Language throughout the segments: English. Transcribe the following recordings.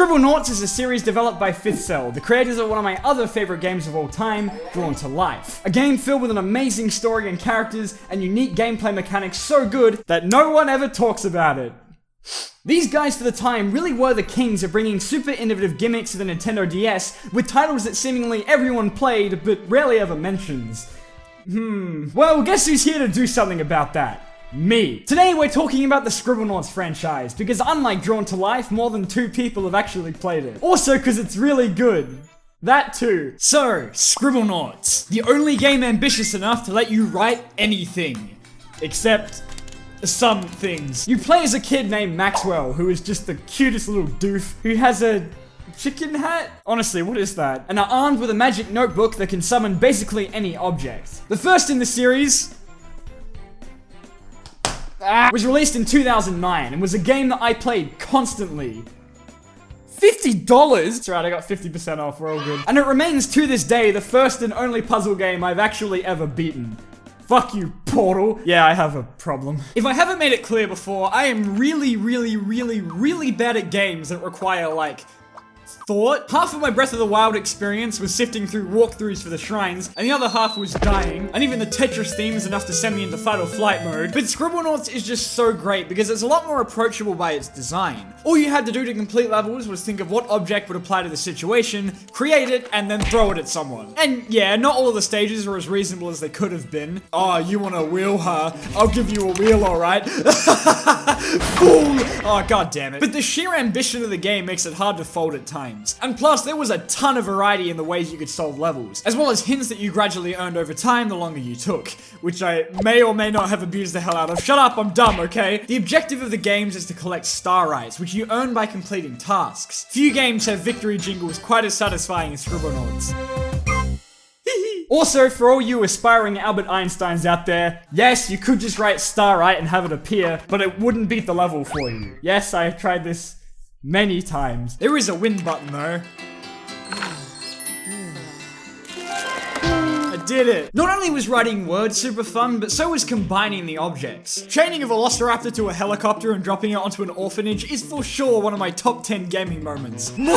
Scribblenauts is a series developed by Fifth Cell, the creators of one of my other favorite games of all time, Drawn to Life. A game filled with an amazing story and characters and unique gameplay mechanics so good that no one ever talks about it. These guys for the time really were the kings of bringing super innovative gimmicks to the Nintendo DS with titles that seemingly everyone played but rarely ever mentions. Well, guess who's here to do something about that? Me. Today we're talking about the Scribblenauts franchise, because unlike Drawn to Life, more than 2 people have actually played it. Also because it's really good. That too. So, Scribblenauts. The only game ambitious enough to let you write anything. Except some things. You play as a kid named Maxwell, who is just the cutest little doof, who has a chicken hat? Honestly, what is that? And are armed with a magic notebook that can summon basically any object. The first in the series was released in 2009 and was a game that I played constantly. $50? That's right, I got 50% off, we're all good. And it remains to this day the first and only puzzle game I've actually ever beaten. Fuck you, Portal. Yeah, I have a problem. If I haven't made it clear before, I am really bad at games that require, like, thought. Half of my Breath of the Wild experience was sifting through walkthroughs for the shrines, and the other half was dying, and even the Tetris theme is enough to send me into fight or flight mode. But Scribblenauts is just so great because it's a lot more approachable by its design. All you had to do to complete levels was think of what object would apply to the situation, create it, and then throw it at someone. And yeah, not all of the stages are as reasonable as they could have been. Oh, you want a wheel, huh? I'll give you a wheel, alright? Fool! Oh, god damn it. But the sheer ambition of the game makes it hard to fold at times. And plus, there was a ton of variety in the ways you could solve levels, as well as hints that you gradually earned over time the longer you took, which I may or may not have abused the hell out of. Shut up, I'm dumb, okay? The objective of the games is to collect Starites, which you earn by completing tasks. Few games have victory jingles quite as satisfying as Scribblenauts. Also, for all you aspiring Albert Einsteins out there, yes, you could just write Starite and have it appear, but it wouldn't beat the level for you. Yes, I have tried this many times. There is a win button though. I did it. Not only was writing words super fun, but so was combining the objects. Chaining a velociraptor to a helicopter and dropping it onto an orphanage is for sure one of my top 10 gaming moments. Wait,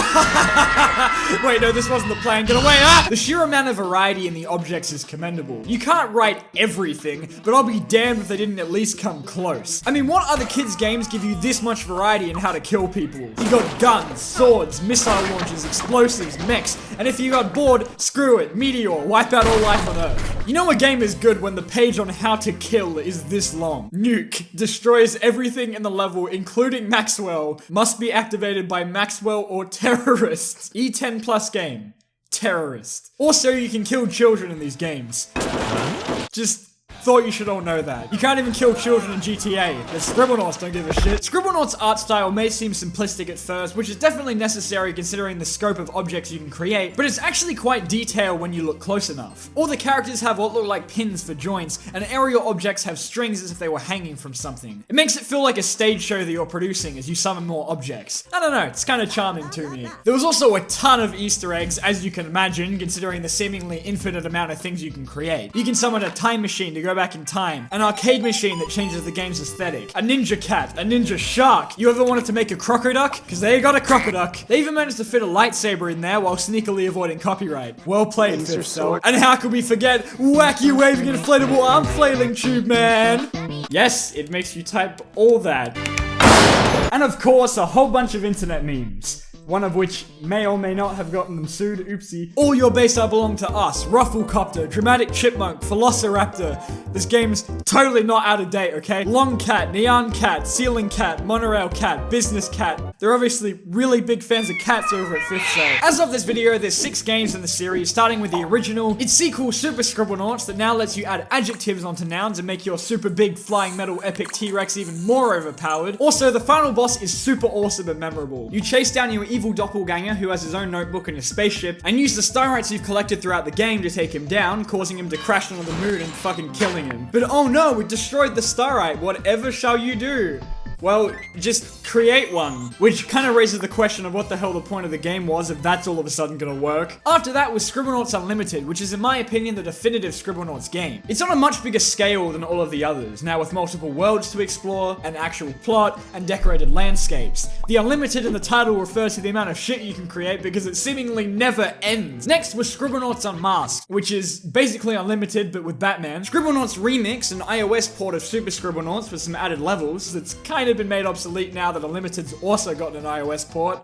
no, this wasn't the plan. Get away! Ah! The sheer amount of variety in the objects is commendable. You can't write everything, but I'll be damned if they didn't at least come close. I mean, what other kids' games give you this much variety in how to kill people? You got guns, swords, missile launchers, explosives, mechs, and if you got bored, screw it, meteor, wipe out all life on Earth. You know a game is good when the page on how to kill is this long. Nuke destroys everything in the level, including Maxwell. Must be activated by Maxwell or terrorists. E10 plus game. Terrorist. Also, you can kill children in these games. Just thought you should all know that. You can't even kill children in GTA. The Scribblenauts don't give a shit. Scribblenauts' art style may seem simplistic at first, which is definitely necessary considering the scope of objects you can create, but it's actually quite detailed when you look close enough. All the characters have what look like pins for joints, and aerial objects have strings as if they were hanging from something. It makes it feel like a stage show that you're producing as you summon more objects. I don't know, it's kind of charming to me. There was also a ton of Easter eggs, as you can imagine, considering the seemingly infinite amount of things you can create. You can summon a time machine to go back in time, an arcade machine that changes the game's aesthetic, a ninja cat, a ninja shark. You ever wanted to make a crocoduck? Because they got a crocoduck. They even managed to fit a lightsaber in there while sneakily avoiding copyright. Well played, Fifth Cell. And how could we forget wacky waving inflatable arm flailing tube man? Yes, it makes you type all that. And of course, a whole bunch of internet memes. One of which may or may not have gotten them sued, oopsie. All your base art belong to us. Rufflecopter, Dramatic Chipmunk, Velociraptor. This game's totally not out of date, okay? Long Cat, Neon Cat, Ceiling Cat, Monorail Cat, Business Cat. They're obviously really big fans of cats over at Fifth Cell. As of this video, there's 6 games in the series, starting with the original, its sequel Super Scribblenauts that now lets you add adjectives onto nouns and make your super big flying metal epic T-Rex even more overpowered. Also, the final boss is super awesome and memorable. You chase down your evil doppelganger who has his own notebook and a spaceship, and use the Starites you've collected throughout the game to take him down, causing him to crash onto the moon and fucking killing him. But oh no, we destroyed the Starite, whatever shall you do? Well, just create one, which kind of raises the question of what the hell the point of the game was if that's all of a sudden gonna work. After that was Scribblenauts Unlimited, which is in my opinion the definitive Scribblenauts game. It's on a much bigger scale than all of the others, now with multiple worlds to explore, an actual plot, and decorated landscapes. The Unlimited in the title refers to the amount of shit you can create because it seemingly never ends. Next was Scribblenauts Unmasked, which is basically Unlimited but with Batman. Scribblenauts Remix, an iOS port of Super Scribblenauts with some added levels that's kind of been made obsolete now that Unlimited's also gotten an iOS port.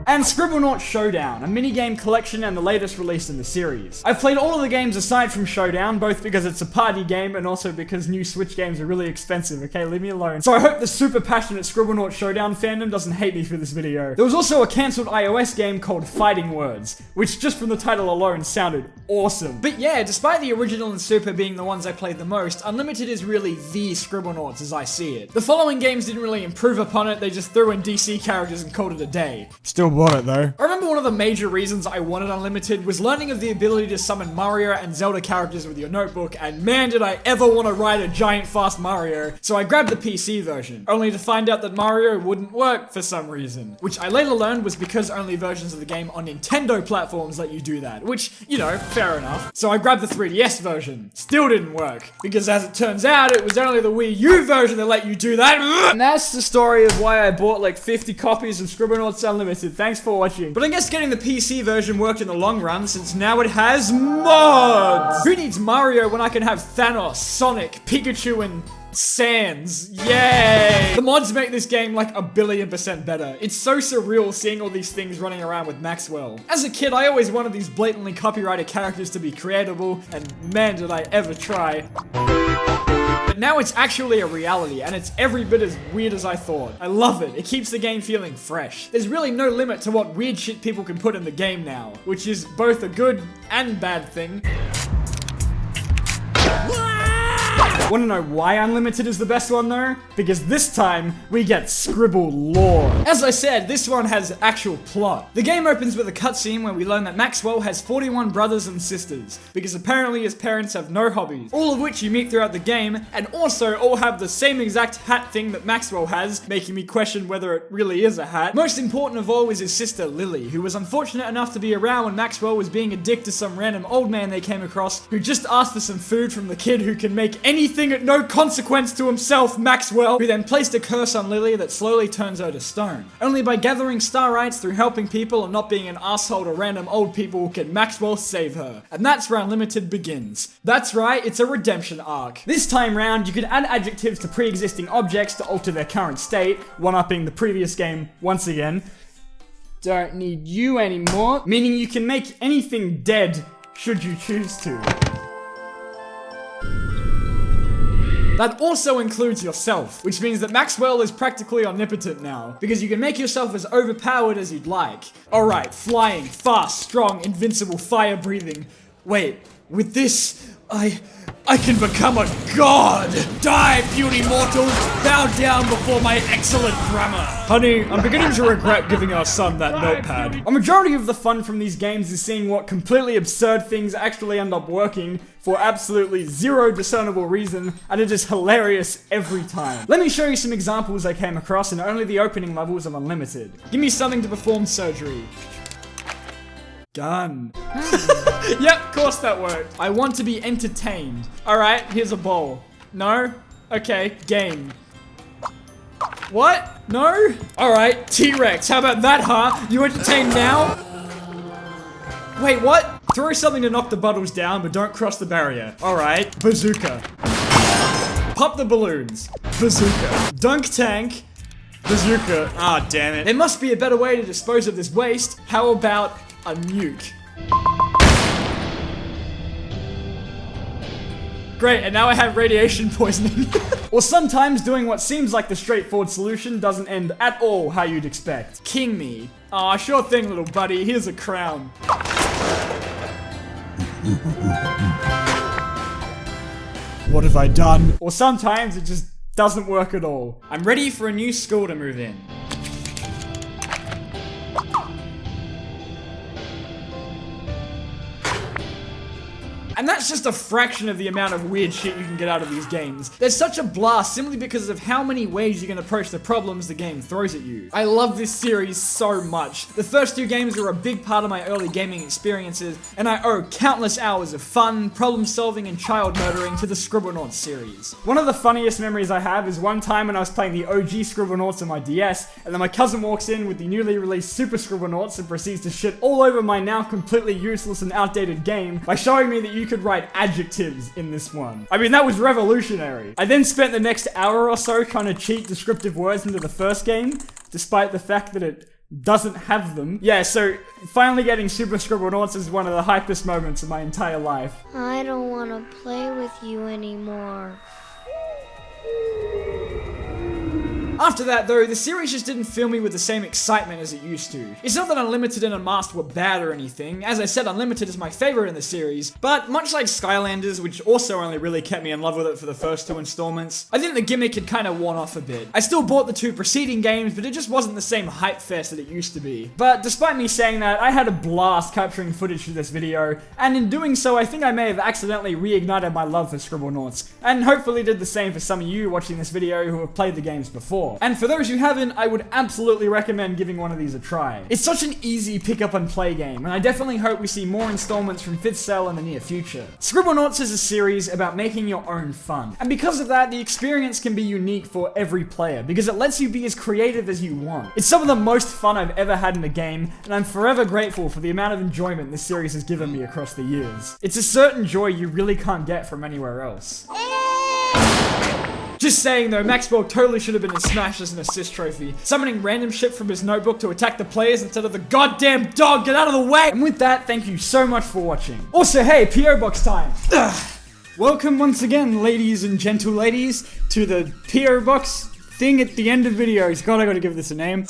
And Scribblenauts Showdown, a minigame collection and the latest release in the series. I've played all of the games aside from Showdown, both because it's a party game and also because new Switch games are really expensive, okay? Leave me alone. So I hope the super passionate Scribblenauts Showdown fandom doesn't hate me for this video. There was also a cancelled iOS game called Fighting Words, which just from the title alone sounded awesome. But yeah, despite the original and Super being the ones I played the most, Unlimited is really the Scribblenauts as I see it. The following games didn't really improve upon it, they just threw in DC characters and called it a day. Still bought it though. I remember one of the major reasons I wanted Unlimited was learning of the ability to summon Mario and Zelda characters with your notebook, and man did I ever want to ride a giant fast Mario, so I grabbed the PC version, only to find out that Mario wouldn't work for some reason, which I later learned was because only versions of the game on Nintendo platforms let you do that, which, you know, fair enough. So I grabbed the 3DS version, still didn't work, because as it turns out, it was only the Wii U version that let you do that. And that's the story of why I bought like 50 copies of Scribblenauts Unlimited. Thanks for watching. But I guess getting the PC version worked in the long run, since now it has mods! Who needs Mario when I can have Thanos, Sonic, Pikachu, and Sans? Yay! The mods make this game like 1,000,000,000% better. It's so surreal seeing all these things running around with Maxwell. As a kid, I always wanted these blatantly copyrighted characters to be creatable, and man did I ever try. But now it's actually a reality, and it's every bit as weird as I thought. I love it. It keeps the game feeling fresh. There's really no limit to what weird shit people can put in the game now, which is both a good and bad thing. Want to know why Unlimited is the best one though? Because this time, we get Scribble lore. As I said, this one has actual plot. The game opens with a cutscene where we learn that Maxwell has 41 brothers and sisters, because apparently his parents have no hobbies, all of which you meet throughout the game, and also all have the same exact hat thing that Maxwell has, making me question whether it really is a hat. Most important of all is his sister Lily, who was unfortunate enough to be around when Maxwell was being a dick to some random old man they came across, who just asked for some food from the kid who can make anything at no consequence to himself, Maxwell, who then placed a curse on Lily that slowly turns her to stone. Only by gathering Starites through helping people and not being an asshole to random old people can Maxwell save her. And that's where Unlimited begins. That's right, it's a redemption arc. This time round, you can add adjectives to pre-existing objects to alter their current state, one-upping the previous game once again. Don't need you anymore. Meaning you can make anything dead, should you choose to. That also includes yourself, which means that Maxwell is practically omnipotent now, because you can make yourself as overpowered as you'd like. Alright, flying, fast, strong, invincible, fire-breathing. Wait, with this, I can become a god! Die, puny mortals! Bow down before my excellent grammar! Honey, I'm beginning to regret giving our son that notepad. A majority of the fun from these games is seeing what completely absurd things actually end up working for absolutely zero discernible reason, and it is hilarious every time. Let me show you some examples I came across in only the opening levels of Unlimited. Give me something to perform surgery. Gun. Yep, of course that worked. I want to be entertained. Alright, here's a bowl. No? Okay, game. What? No? Alright, T-Rex, how about that, huh? You entertained now? Wait, what? Throw something to knock the bottles down, but don't cross the barrier. Alright, bazooka. Pop the balloons. Bazooka. Dunk tank. Bazooka. Ah, damn it. There must be a better way to dispose of this waste. How about a nuke? Great, and now I have radiation poisoning. Or sometimes doing what seems like the straightforward solution doesn't end at all how you'd expect. King me. Aw, sure thing, little buddy. Here's a crown. What have I done? Or sometimes it just doesn't work at all. I'm ready for a new school to move in. And And that's just a fraction of the amount of weird shit you can get out of these games. There's such a blast simply because of how many ways you can approach the problems the game throws at you. I love this series so much. The first two games were a big part of my early gaming experiences, and I owe countless hours of fun, problem solving, and child murdering to the Scribblenauts series. One of the funniest memories I have is one time when I was playing the OG Scribblenauts on my DS, and then my cousin walks in with the newly released Super Scribblenauts and proceeds to shit all over my now completely useless and outdated game by showing me that you could write adjectives in this one. I mean, that was revolutionary. I then spent the next hour or so trying to cheat descriptive words into the first game, despite the fact that it doesn't have them. Yeah, so finally getting Super Scribblenauts is one of the hypest moments of my entire life. I don't want to play with you anymore. After that though, the series just didn't fill me with the same excitement as it used to. It's not that Unlimited and Unmasked were bad or anything. As I said, Unlimited is my favorite in the series, but much like Skylanders, which also only really kept me in love with it for the first two installments, I think the gimmick had kind of worn off a bit. I still bought the two preceding games, but it just wasn't the same hype fest that it used to be. But despite me saying that, I had a blast capturing footage for this video, and in doing so, I think I may have accidentally reignited my love for Scribblenauts, and hopefully did the same for some of you watching this video who have played the games before. And for those who haven't, I would absolutely recommend giving one of these a try. It's such an easy pick up and play game, and I definitely hope we see more installments from 5th Cell in the near future. Scribblenauts is a series about making your own fun, and because of that, the experience can be unique for every player, because it lets you be as creative as you want. It's some of the most fun I've ever had in a game, and I'm forever grateful for the amount of enjoyment this series has given me across the years. It's a certain joy you really can't get from anywhere else. Just saying though, Maxwell totally should have been in Smash as an assist trophy, summoning random shit from his notebook to attack the players instead of the goddamn dog. Get out of the way! And with that, thank you so much for watching. Also, hey, PO Box time! Welcome once again, ladies and gentle ladies, to the PO Box thing at the end of videos. God, I gotta give this a name.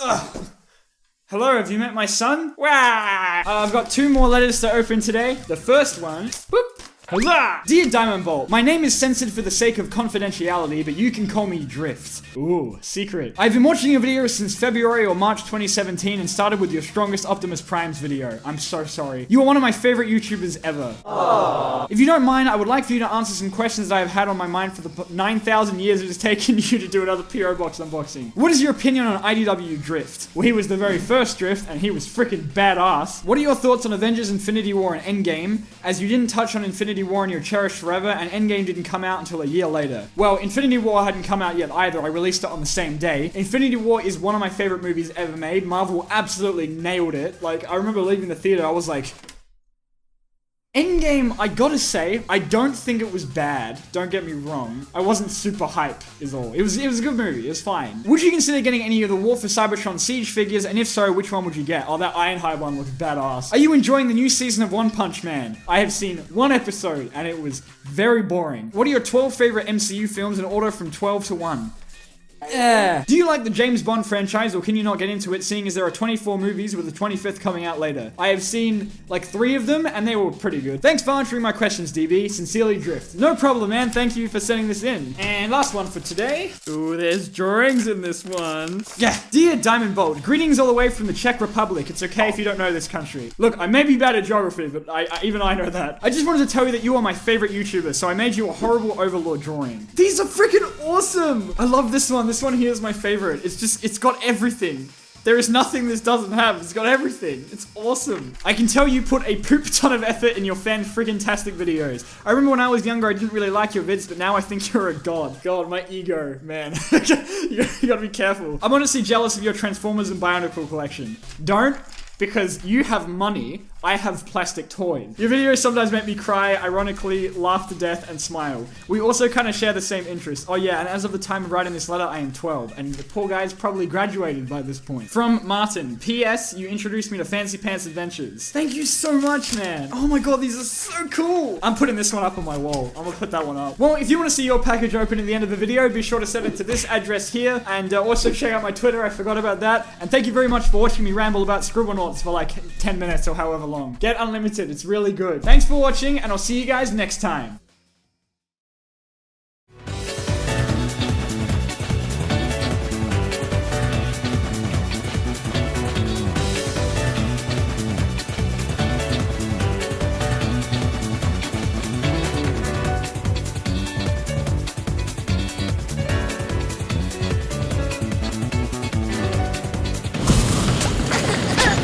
Hello, have you met my son? Wah! I've got two more letters to open today. The first one, whoop. Huzzah! Dear Diamondbolt, my name is censored for the sake of confidentiality, but you can call me Drift. Ooh, secret. I've been watching your videos since February or March 2017 and started with your strongest Optimus Primes video. I'm so sorry. You are one of my favorite YouTubers ever. Aww. If you don't mind, I would like for you to answer some questions that I have had on my mind for the 9,000 years it has taken you to do another PO Box unboxing. What is your opinion on IDW Drift? Well, he was the very first Drift, and he was freaking badass. What are your thoughts on Avengers Infinity War and Endgame, as you didn't touch on Infinity War and you're cherished forever, and Endgame didn't come out until a year later? Well, Infinity War hadn't come out yet either. I released it on the same day. Infinity War is one of my favorite movies ever made. Marvel absolutely nailed it. Like, I remember leaving the theater, I was like... Endgame, I gotta say, I don't think it was bad. Don't get me wrong. I wasn't super hype, is all. It was a good movie. It was fine. Would you consider getting any of the War for Cybertron Siege figures? And if so, which one would you get? Oh, that Ironhide one looks badass. Are you enjoying the new season of One Punch Man? I have seen one episode, and it was very boring. What are your 12 favorite MCU films in order from 12 to 1? Do you like the James Bond franchise, or can you not get into it, seeing as there are 24 movies with the 25th coming out later? I have seen like 3 of them, and they were pretty good. Thanks for answering my questions, DB. Sincerely, Drift. No problem, man. Thank you for sending this in. And last one for today. Ooh, there's drawings in this one. Yeah, dear Diamondbolt, greetings all the way from the Czech Republic. It's okay if you don't know this country. Look, I may be bad at geography, but even I know that. I just wanted to tell you that you are my favorite YouTuber, so I made you a horrible Overlord drawing. These are freaking awesome! I love this one. This one here is my favorite. It's got everything. There is nothing this doesn't have. It's got everything. It's awesome. I can tell you put a poop ton of effort in your fan-friggin-tastic videos. I remember when I was younger, I didn't really like your vids, but now I think you're a god. God, my ego, man. You gotta be careful. I'm honestly jealous of your Transformers and Bionicle collection. Don't, because you have money. I have plastic toys. Your videos sometimes make me cry, ironically, laugh to death, and smile. We also kind of share the same interests. Oh yeah, and as of the time of writing this letter, I am 12, and the poor guy's probably graduated by this point. From Martin, P.S. You introduced me to Fancy Pants Adventures. Thank you so much, man. Oh my god, these are so cool. I'm putting this one up on my wall. I'm gonna put that one up. Well, if you want to see your package open at the end of the video, be sure to send it to this address here, and also check out my Twitter. I forgot about that. And thank you very much for watching me ramble about Scribblenauts for like 10 minutes or however long. Get Unlimited, it's really good. Thanks for watching, and I'll see you guys next time.